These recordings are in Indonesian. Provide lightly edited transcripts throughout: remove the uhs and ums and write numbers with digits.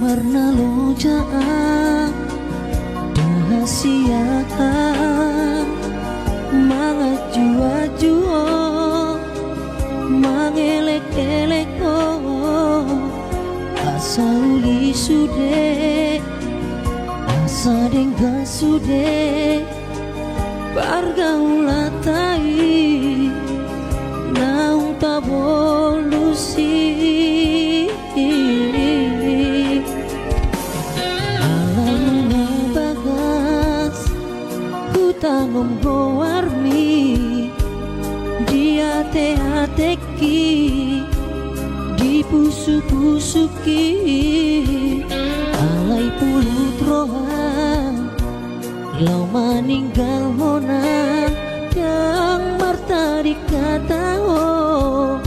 Warna lojaan dahasiaan mangaju-ajuo mangelek-eleko asa uli sude asa dengga sude bargaulatai naung tabolusi tanom goarmi dia te-ateki di pusu-pusuki alai pulut rohan lau maninggal hona yang marta dikatao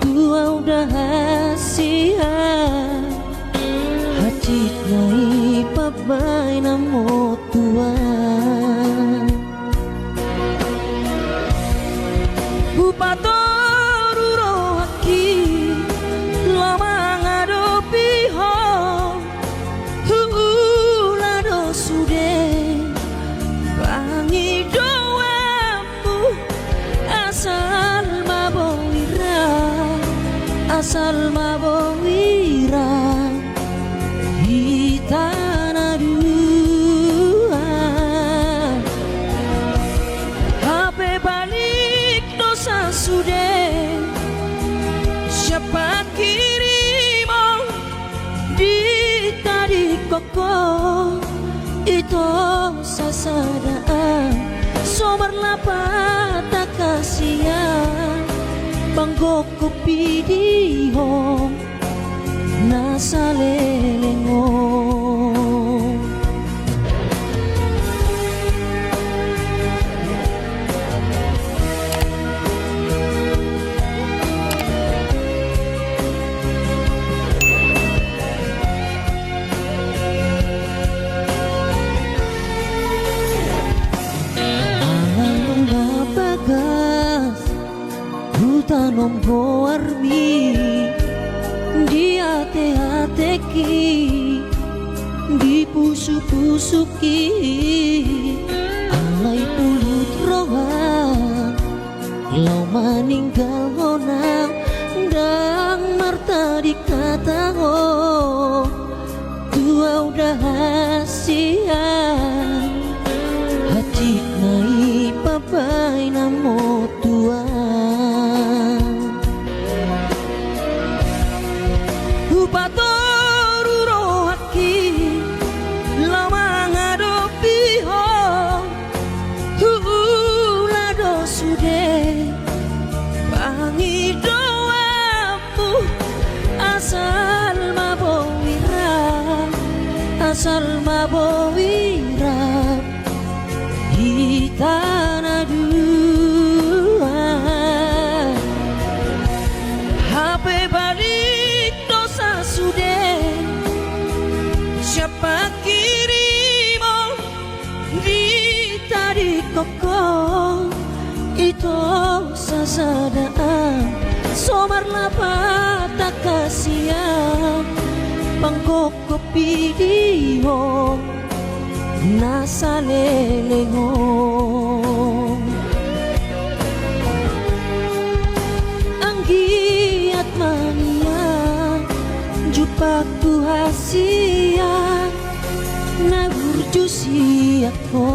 tua udah hasia hacit nai pabai namo tua Bupatoru haki lama ngadopi ho hulado sude bangi doamu asal mabowira hitana dua hape balik dosa sudah siapa kirimo di tadi koko itu sasadaan somar lapata kasihan banggo kopi di hong nasa lelengo tanom goarmi dia te-ateki di pusu-pusuki alai pulut rohan lau maninggal honang dang marta dikatao tua udah hasian hati nai papai namo tua Bupatoru haki lama ngadopi ho hulado sude bangi doamu asal mabowira hitana dua hape balik sudah siapa kirimo di tadi koko itu sasadaan somar lapata kasihan bangko kopi di hong nasa lelengo anggiat mania Jupaktu hasia nagurju siako